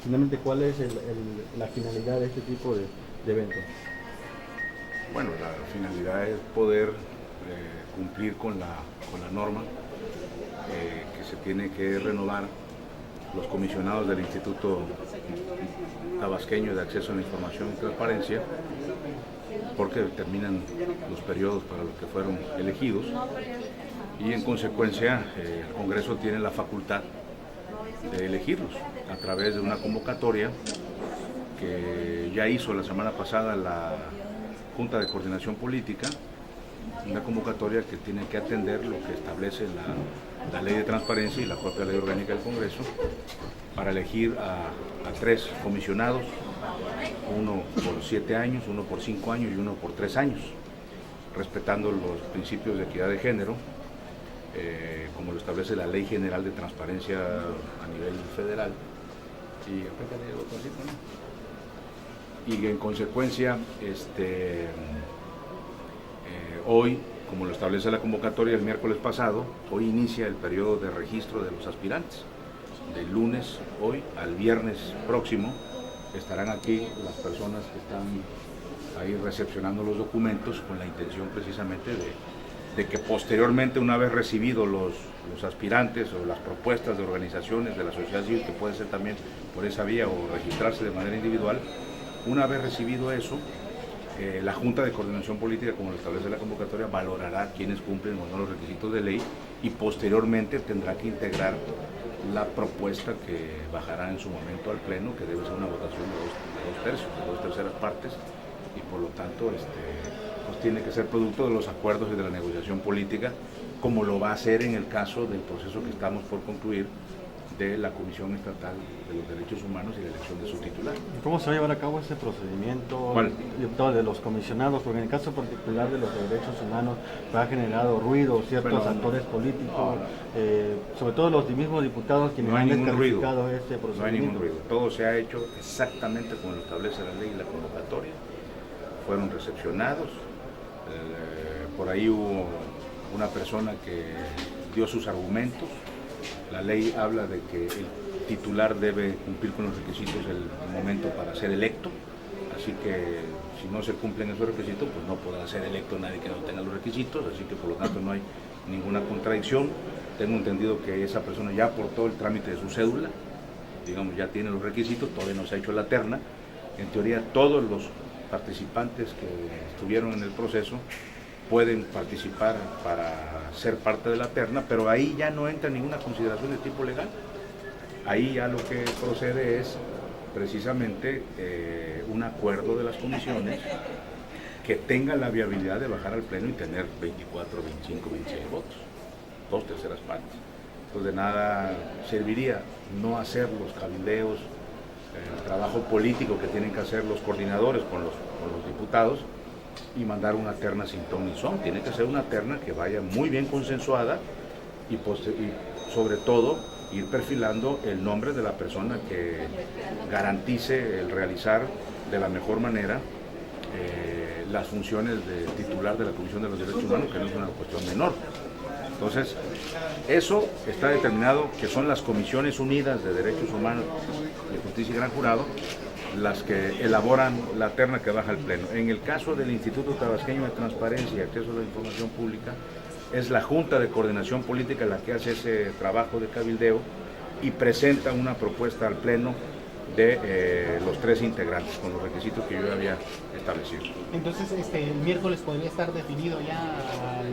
Finalmente, ¿cuál es la finalidad de este tipo de eventos? Bueno, la finalidad es poder cumplir con la norma que se tiene que renovar los comisionados del Instituto Tabasqueño de Acceso a la Información y Transparencia, porque terminan los periodos para los que fueron elegidos y en consecuencia el Congreso tiene la facultad de elegirlos a través de una convocatoria que ya hizo la semana pasada la Junta de Coordinación Política, una convocatoria que tiene que atender lo que establece la Ley de Transparencia y la propia Ley Orgánica del Congreso para elegir a 3 comisionados, uno por 7 años, uno por 5 años y uno por 3 años, respetando los principios de equidad de género, como lo establece la Ley General de Transparencia a nivel federal. Y en consecuencia, hoy, como lo establece la convocatoria el miércoles pasado, hoy inicia el periodo de registro de los aspirantes. Del lunes, hoy, al viernes próximo, estarán aquí las personas que están ahí recepcionando los documentos con la intención precisamente de que posteriormente, una vez recibidos los aspirantes o las propuestas de organizaciones de la sociedad civil, que puede ser también por esa vía o registrarse de manera individual, una vez recibido eso, la Junta de Coordinación Política, como lo establece la convocatoria, valorará quiénes cumplen o no los requisitos de ley y posteriormente tendrá que integrar la propuesta que bajará en su momento al Pleno, que debe ser una votación de 2/3, de 2/3 partes, y por lo tanto pues tiene que ser producto de los acuerdos y de la negociación política, como lo va a ser en el caso del proceso que estamos por concluir de la Comisión Estatal de los Derechos Humanos y la elección de su titular. ¿Cómo se va a llevar a cabo ese procedimiento? ¿Cuál? De los comisionados, porque en el caso particular de los derechos humanos ha generado ruido ciertos actores políticos, sobre todo los mismos diputados quienes no hay han ningún ruido, este procedimiento. no hay ningún ruido, todo se ha hecho exactamente como lo establece la ley y la convocatoria, fueron recepcionados, por ahí hubo una persona que dio sus argumentos. La ley habla de que el titular debe cumplir con los requisitos el momento para ser electo, así que si no se cumplen esos requisitos, pues no podrá ser electo nadie que no tenga los requisitos, así que por lo tanto no hay ninguna contradicción. Tengo entendido que esa persona ya aportó el trámite de su cédula, digamos ya tiene los requisitos, todavía no se ha hecho la terna. En teoría todos los participantes que estuvieron en el proceso pueden participar para ser parte de la terna, pero ahí ya no entra ninguna consideración de tipo legal. Ahí ya lo que procede es precisamente un acuerdo de las comisiones que tenga la viabilidad de bajar al Pleno y tener 24, 25, 26 votos, 2/3 partes. Pues de nada serviría no hacer los cabildeos, el trabajo político que tienen que hacer los coordinadores con los diputados, y mandar una terna sin ton ni son. Tiene que ser una terna que vaya muy bien consensuada y sobre todo ir perfilando el nombre de la persona que garantice el realizar de la mejor manera las funciones de titular de la Comisión de los Derechos Humanos, que no es una cuestión menor. Entonces, eso está determinado, que son las Comisiones Unidas de Derechos Humanos, de Justicia y Gran Jurado, las que elaboran la terna que baja al Pleno. En el caso del Instituto Tabasqueño de Transparencia y Acceso a la Información Pública, es la Junta de Coordinación Política la que hace ese trabajo de cabildeo y presenta una propuesta al Pleno de los 3 integrantes, con los requisitos que yo había establecido. Entonces, el miércoles podría estar definido ya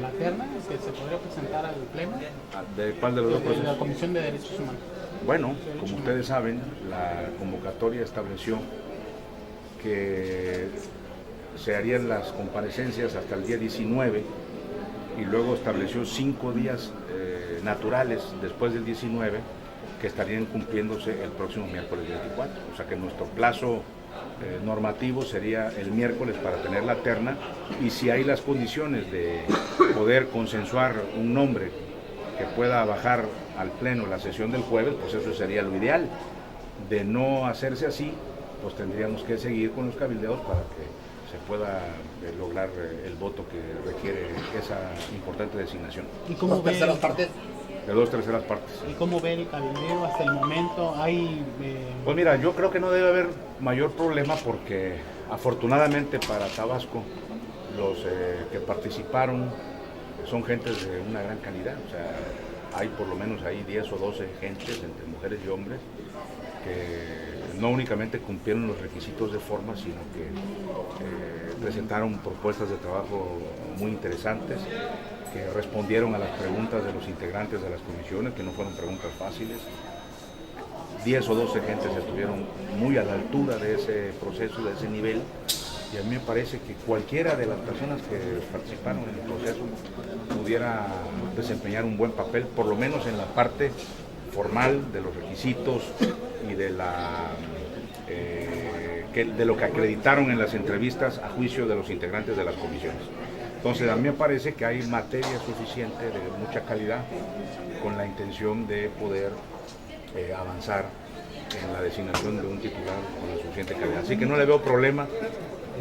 la terna que se podría presentar al Pleno. ¿De cuál de los dos procesos? De la Comisión de Derechos Humanos. Bueno, como ustedes saben, la convocatoria estableció que se harían las comparecencias hasta el día 19 y luego estableció 5 días naturales después del 19 que estarían cumpliéndose el próximo miércoles 24. O sea que nuestro plazo normativo sería el miércoles para tener la terna, y si hay las condiciones de poder consensuar un nombre que pueda bajar al Pleno la sesión del jueves, pues eso sería lo ideal. De no hacerse así, pues tendríamos que seguir con los cabildeos para que se pueda lograr el voto que requiere esa importante designación. ¿Y cómo ve? Terceras partes. de 2/3 partes. ¿Y cómo ve el cabildeo hasta el momento? ¿Hay Pues mira, yo creo que no debe haber mayor problema porque afortunadamente para Tabasco los que participaron son gentes de una gran calidad, o sea, hay por lo menos ahí 10 o 12 gentes entre mujeres y hombres que no únicamente cumplieron los requisitos de forma, sino que presentaron propuestas de trabajo muy interesantes, que respondieron a las preguntas de los integrantes de las comisiones, que no fueron preguntas fáciles. 10 o 12 gentes estuvieron muy a la altura de ese proceso, de ese nivel, y a mí me parece que cualquiera de las personas que participaron en el proceso pudiera desempeñar un buen papel, por lo menos en la parte formal de los requisitos y de lo que acreditaron en las entrevistas a juicio de los integrantes de las comisiones. Entonces a mí me parece que hay materia suficiente de mucha calidad con la intención de poder avanzar en la designación de un titular con la suficiente calidad. Así que no le veo problema,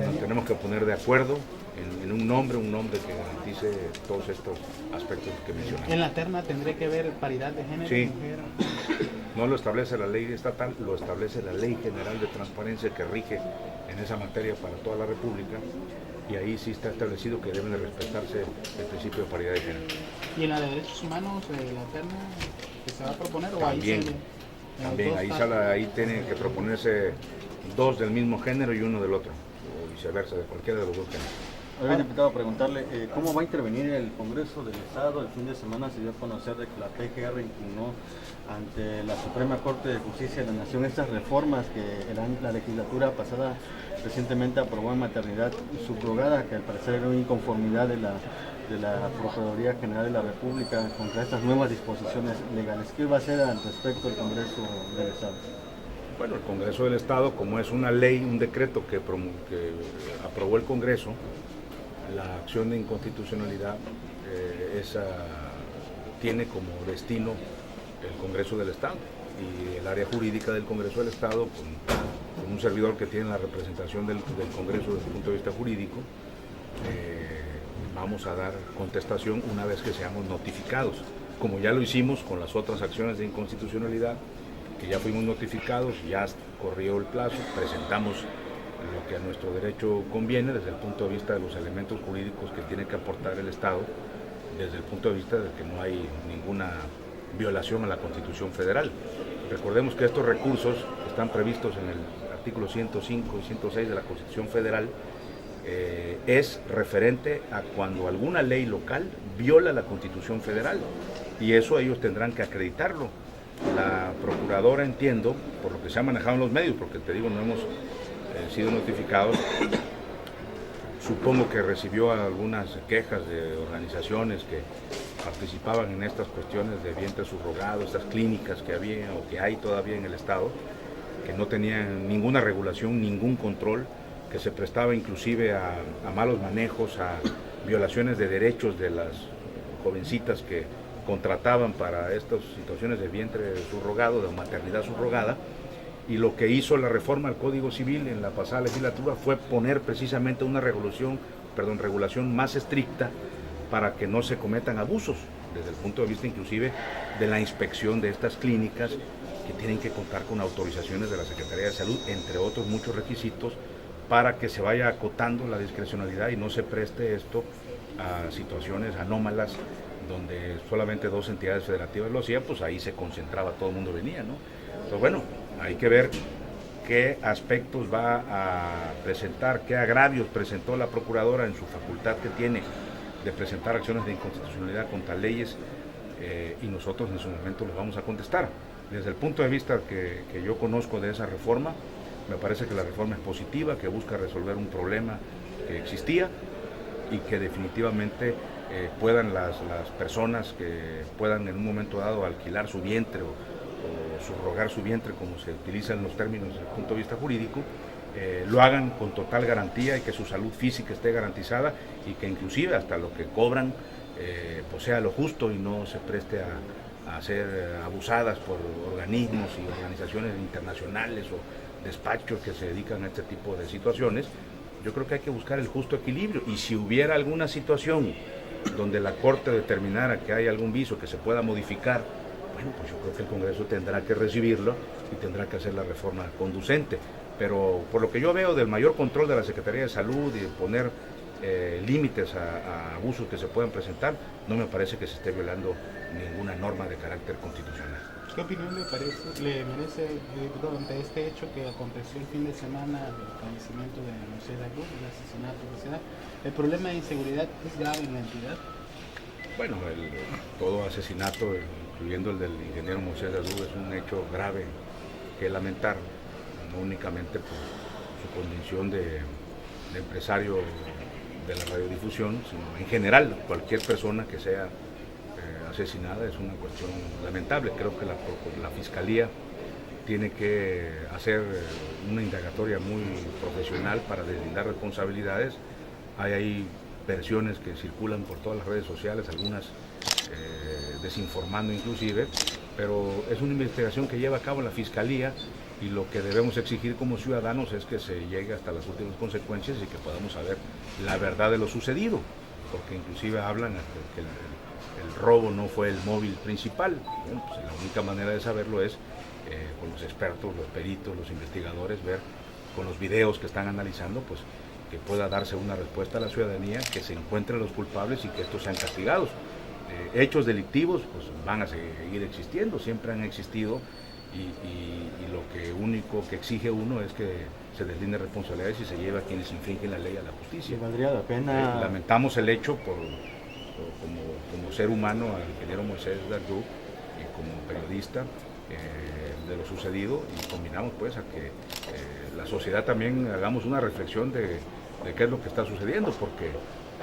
nos tenemos que poner de acuerdo en un nombre que garantice todos estos aspectos que mencioné. ¿En la terna tendré que ver paridad de género? Sí. Mujer? No lo establece la ley estatal, lo establece la Ley General de Transparencia que rige en esa materia para toda la República, y ahí sí está establecido que deben de respetarse el principio de paridad de género. ¿Y en la de derechos humanos, la terna que se va a proponer? También, ahí tienen que proponerse 2 del mismo género y 1 del otro, o viceversa, de cualquiera de los 2 géneros. Oiga, diputado, preguntarle, ¿cómo va a intervenir el Congreso del Estado? El fin de semana se dio a conocer de que la PGR impugnó ante la Suprema Corte de Justicia de la Nación estas reformas que la legislatura pasada recientemente aprobó en maternidad subrogada, que al parecer era una inconformidad de la Procuraduría General de la República contra estas nuevas disposiciones legales. ¿Qué va a hacer al respecto el Congreso del Estado? Bueno, el Congreso del Estado, como es una ley, un decreto que aprobó el Congreso, la acción de inconstitucionalidad tiene como destino el Congreso del Estado, y el área jurídica del Congreso del Estado, con un servidor que tiene la representación del Congreso desde el punto de vista jurídico, vamos a dar contestación una vez que seamos notificados, como ya lo hicimos con las otras acciones de inconstitucionalidad, que ya fuimos notificados, ya corrió el plazo, presentamos lo que a nuestro derecho conviene desde el punto de vista de los elementos jurídicos que tiene que aportar el Estado, desde el punto de vista de que no hay ninguna violación a la Constitución Federal. Recordemos que estos recursos están previstos en el artículo 105 y 106 de la Constitución Federal, es referente a cuando alguna ley local viola la Constitución Federal, y eso ellos tendrán que acreditarlo. La procuradora, entiendo, por lo que se ha manejado en los medios, porque te digo, no hemos sido notificados, supongo que recibió algunas quejas de organizaciones que participaban en estas cuestiones de vientre subrogado, estas clínicas que había o que hay todavía en el Estado, que no tenían ninguna regulación, ningún control, que se prestaba inclusive a malos manejos, a violaciones de derechos de las jovencitas que contrataban para estas situaciones de vientre subrogado, de maternidad subrogada. Y lo que hizo la reforma al Código Civil en la pasada legislatura fue poner precisamente una regulación más estricta para que no se cometan abusos, desde el punto de vista inclusive de la inspección de estas clínicas, que tienen que contar con autorizaciones de la Secretaría de Salud, entre otros muchos requisitos, para que se vaya acotando la discrecionalidad y no se preste esto a situaciones anómalas donde solamente 2 entidades federativas lo hacían, pues ahí se concentraba, todo el mundo venía, ¿no? Entonces, bueno, hay que ver qué aspectos va a presentar, qué agravios presentó la procuradora en su facultad que tiene de presentar acciones de inconstitucionalidad contra leyes, y nosotros en su momento los vamos a contestar. Desde el punto de vista que yo conozco de esa reforma, me parece que la reforma es positiva, que busca resolver un problema que existía y que definitivamente puedan las personas que puedan en un momento dado alquilar su vientre o subrogar su vientre, como se utiliza en los términos desde el punto de vista jurídico, lo hagan con total garantía y que su salud física esté garantizada, y que inclusive hasta lo que cobran pues sea lo justo y no se preste a ser abusadas por organismos y organizaciones internacionales o despachos que se dedican a este tipo de situaciones. Yo creo que hay que buscar el justo equilibrio, y si hubiera alguna situación donde la Corte determinara que hay algún vicio que se pueda modificar, bueno, pues yo creo que el Congreso tendrá que recibirlo y tendrá que hacer la reforma conducente. Pero por lo que yo veo del mayor control de la Secretaría de Salud y de poner límites a abusos que se puedan presentar, no me parece que se esté violando ninguna norma de carácter constitucional. ¿Qué opinión le merece, diputado, ante este hecho que aconteció el fin de semana del fallecimiento de Moisés Dagú, el asesinato que se da? ¿El problema de inseguridad es grave en la entidad? Bueno, todo asesinato, incluyendo el del ingeniero Moisés Dagú, es un hecho grave que lamentar, no únicamente por su condición de empresario de la radiodifusión, sino en general cualquier persona que sea asesinada es una cuestión lamentable. Creo que la Fiscalía tiene que hacer una indagatoria muy profesional para deslindar responsabilidades. Hay ahí versiones que circulan por todas las redes sociales, algunas desinformando inclusive, pero es una investigación que lleva a cabo la Fiscalía y lo que debemos exigir como ciudadanos es que se llegue hasta las últimas consecuencias y que podamos saber la verdad de lo sucedido, porque inclusive hablan que el robo no fue el móvil principal. Bueno, pues la única manera de saberlo es con los expertos, los peritos, los investigadores, ver con los videos que están analizando, pues que pueda darse una respuesta a la ciudadanía, que se encuentren los culpables y que estos sean castigados. Hechos delictivos pues van a seguir existiendo, siempre han existido y lo que único que exige uno es que se deslinde responsabilidades y se lleve a quienes infringen la ley a la justicia. ¿Valdría la pena? Lamentamos el hecho como ser humano al ingeniero Moisés Dagú y como periodista de lo sucedido, y combinamos pues a que la sociedad también hagamos una reflexión de qué es lo que está sucediendo, porque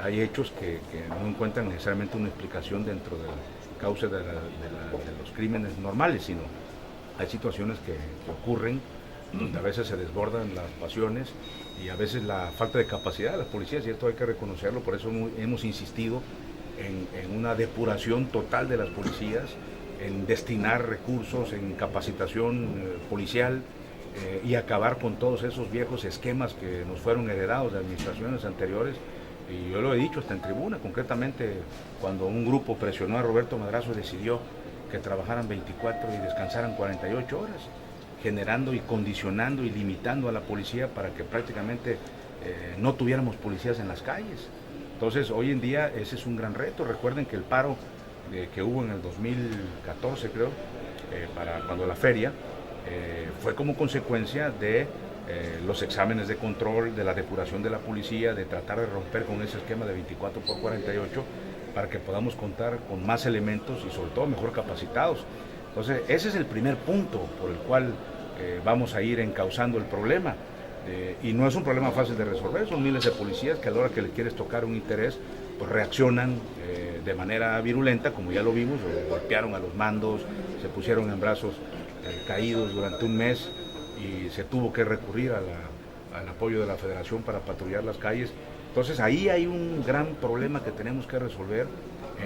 hay hechos que no encuentran necesariamente una explicación dentro de la causa de los crímenes normales, sino hay situaciones que ocurren donde a veces se desbordan las pasiones y a veces la falta de capacidad de las policías, y esto hay que reconocerlo. Por eso hemos insistido en una depuración total de las policías, en destinar recursos, en capacitación policial y acabar con todos esos viejos esquemas que nos fueron heredados de administraciones anteriores. Y yo lo he dicho hasta en tribuna, concretamente cuando un grupo presionó a Roberto Madrazo, decidió que trabajaran 24 y descansaran 48 horas, generando y condicionando y limitando a la policía para que prácticamente no tuviéramos policías en las calles. Entonces, hoy en día ese es un gran reto. Recuerden que el paro que hubo en el 2014, creo, para cuando la feria, fue como consecuencia de los exámenes de control, de la depuración de la policía, de tratar de romper con ese esquema de 24 por 48 para que podamos contar con más elementos y sobre todo mejor capacitados. Entonces, ese es el primer punto por el cual vamos a ir encauzando el problema. Y no es un problema fácil de resolver, son miles de policías que a la hora que les quieres tocar un interés, pues reaccionan de manera virulenta, como ya lo vimos, golpearon a los mandos, se pusieron en brazos caídos durante un mes y se tuvo que recurrir al apoyo de la Federación para patrullar las calles. Entonces ahí hay un gran problema que tenemos que resolver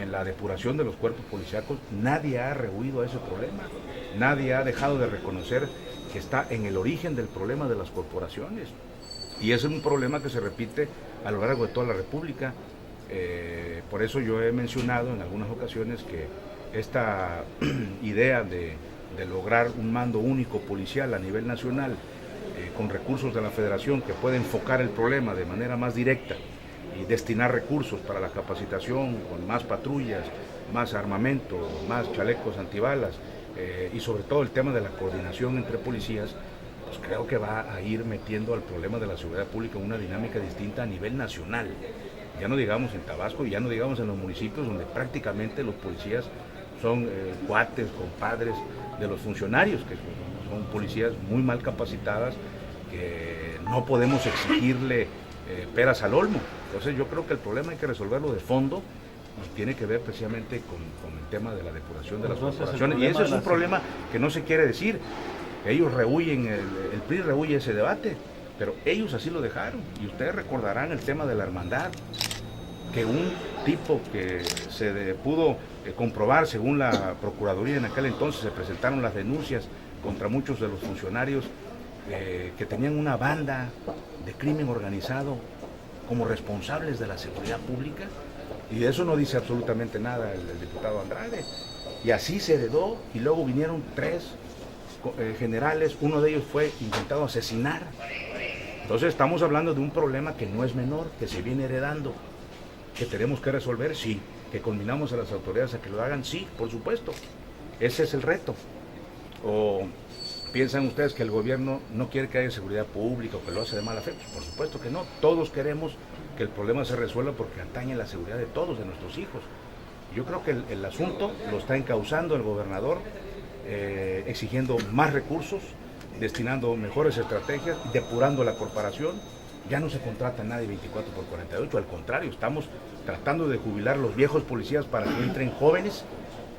en la depuración de los cuerpos policíacos. Nadie ha rehuido a ese problema, nadie ha dejado de reconocer que está en el origen del problema de las corporaciones, y ese es un problema que se repite a lo largo de toda la República. Por eso yo he mencionado en algunas ocasiones que esta idea de lograr un mando único policial a nivel nacional con recursos de la Federación que pueda enfocar el problema de manera más directa y destinar recursos para la capacitación con más patrullas, más armamento, más chalecos antibalas, y sobre todo el tema de la coordinación entre policías, pues creo que va a ir metiendo al problema de la seguridad pública una dinámica distinta a nivel nacional. Ya no digamos en Tabasco y ya no digamos en los municipios donde prácticamente los policías son cuates, compadres de los funcionarios, que son policías muy mal capacitadas, que no podemos exigirle peras al olmo. Entonces yo creo que el problema hay que resolverlo de fondo, y tiene que ver precisamente con el tema de la depuración de las corporaciones, y ese es un problema que no se quiere decir. Ellos rehuyen, el PRI rehuye ese debate, pero ellos así lo dejaron. Y ustedes recordarán el tema de la hermandad, que un tipo que se pudo comprobar, según la Procuraduría en aquel entonces, se presentaron las denuncias contra muchos de los funcionarios que tenían una banda de crimen organizado como responsables de la seguridad pública. Y de eso no dice absolutamente nada el diputado Andrade. Y así se heredó, y luego vinieron 3 generales, uno de ellos fue intentado asesinar. Entonces estamos hablando de un problema que no es menor, que se viene heredando, que tenemos que resolver, sí, que combinamos a las autoridades a que lo hagan, sí, por supuesto. Ese es el reto. ¿O piensan ustedes que el gobierno no quiere que haya seguridad pública o que lo hace de mala fe? Pues por supuesto que no. Todos queremos que el problema se resuelva porque atañe la seguridad de todos, de nuestros hijos. Yo creo que el asunto lo está encauzando el gobernador, exigiendo más recursos, destinando mejores estrategias, depurando la corporación. Ya no se contrata a nadie 24/48, al contrario, estamos tratando de jubilar los viejos policías para que entren jóvenes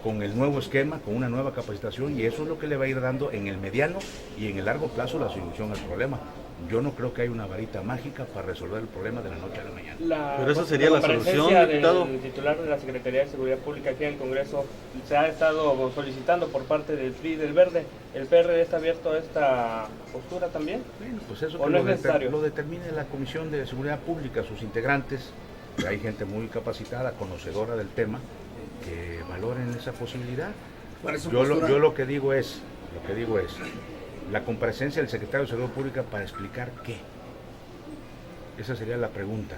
con el nuevo esquema, con una nueva capacitación, y eso es lo que le va a ir dando en el mediano y en el largo plazo la solución al problema. Yo no creo que haya una varita mágica para resolver el problema de la noche a la mañana. Pero esa sería la solución, diputado. El titular de la Secretaría de Seguridad Pública aquí en el Congreso se ha estado solicitando por parte del PRI y del Verde. ¿El PRD está abierto a esta postura también? Bueno, pues eso ¿O que no es necesario? lo determine la Comisión de Seguridad Pública, sus integrantes, que hay gente muy capacitada, conocedora del tema, que valoren esa posibilidad. Yo lo que digo es, la comparecencia del secretario de Seguridad Pública para explicar qué. Esa sería la pregunta.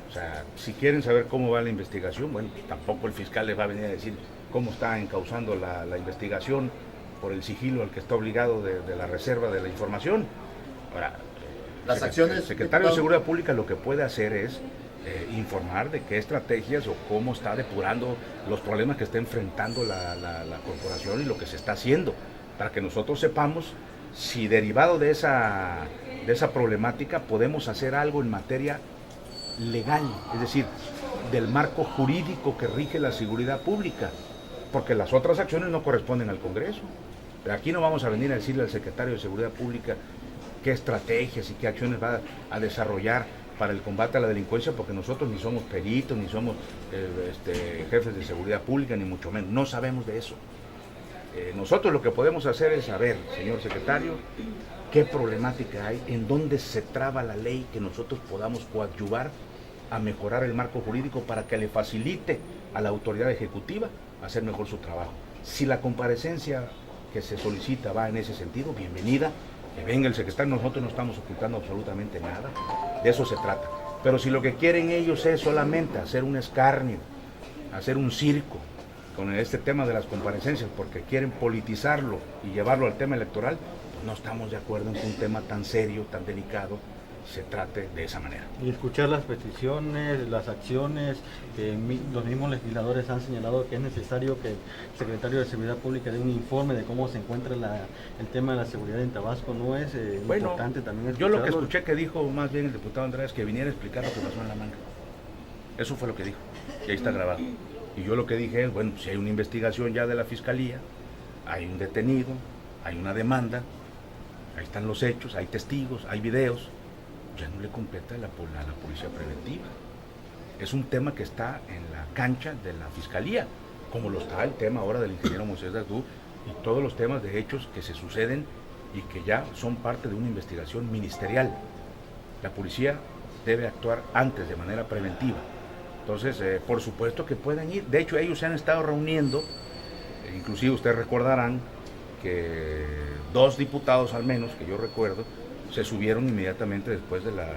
O sea, si quieren saber cómo va la investigación, bueno, tampoco el fiscal les va a venir a decir cómo está encauzando la investigación por el sigilo al que está obligado de la reserva de la información. Ahora, el secretario de Seguridad Pública lo que puede hacer es informar de qué estrategias o cómo está depurando los problemas que está enfrentando la corporación y lo que se está haciendo, para que nosotros sepamos si derivado de esa problemática podemos hacer algo en materia legal, es decir, del marco jurídico que rige la seguridad pública, porque las otras acciones no corresponden al Congreso. Pero aquí no vamos a venir a decirle al secretario de Seguridad Pública qué estrategias y qué acciones va a desarrollar para el combate a la delincuencia, porque nosotros ni somos peritos, ni somos jefes de seguridad pública, ni mucho menos, no sabemos de eso. Nosotros lo que podemos hacer es saber, señor secretario, qué problemática hay, en dónde se traba la ley, que nosotros podamos coadyuvar a mejorar el marco jurídico para que le facilite a la autoridad ejecutiva hacer mejor su trabajo. Si la comparecencia que se solicita va en ese sentido, bienvenida, que venga el secretario, nosotros no estamos ocultando absolutamente nada, de eso se trata. Pero si lo que quieren ellos es solamente hacer un escarnio, hacer un circo con este tema de las comparecencias, porque quieren politizarlo y llevarlo al tema electoral, pues no estamos de acuerdo en que un tema tan serio, tan delicado, se trate de esa manera. Y escuchar las peticiones, las acciones, los mismos legisladores han señalado que es necesario que el secretario de Seguridad Pública dé un informe de cómo se encuentra el tema de la seguridad en Tabasco. ¿No es importante también yo lo que escuché que dijo más bien el diputado Andrés, que viniera a explicar lo que pasó en La Manga. Eso fue lo que dijo, y ahí está grabado. Y yo lo que dije es, bueno, si hay una investigación ya de la Fiscalía, hay un detenido, hay una demanda, ahí están los hechos, hay testigos, hay videos, ya no le compete a la policía preventiva. Es un tema que está en la cancha de la Fiscalía, como lo está el tema ahora del ingeniero Moisés Dardú y todos los temas de hechos que se suceden y que ya son parte de una investigación ministerial. La policía debe actuar antes, de manera preventiva. Entonces, por supuesto que pueden ir. De hecho, ellos se han estado reuniendo, inclusive ustedes recordarán que 2 diputados al menos, que yo recuerdo, se subieron inmediatamente después de la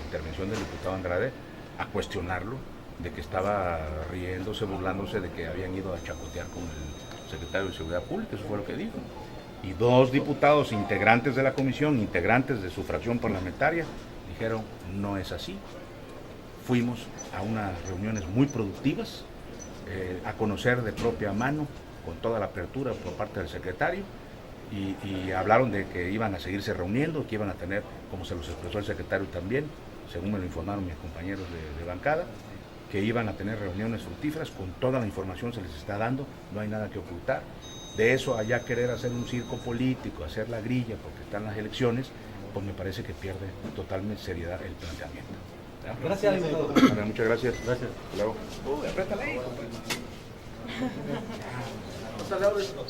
intervención del diputado Andrade a cuestionarlo, de que estaba riéndose, burlándose de que habían ido a chacotear con el secretario de Seguridad Pública. Eso fue lo que dijo. Y 2 diputados integrantes de la comisión, integrantes de su fracción parlamentaria, dijeron, no es así. Fuimos a unas reuniones muy productivas, a conocer de propia mano, con toda la apertura por parte del secretario, y hablaron de que iban a seguirse reuniendo, que iban a tener, como se los expresó el secretario también, según me lo informaron mis compañeros de bancada, que iban a tener reuniones fructíferas, con toda la información se les está dando, no hay nada que ocultar. De eso allá querer hacer un circo político, hacer la grilla porque están las elecciones, pues me parece que pierde totalmente seriedad el planteamiento. Gracias. Muchas gracias. Gracias. Hasta luego. Apriétale ahí. Vamos a hablar de esto.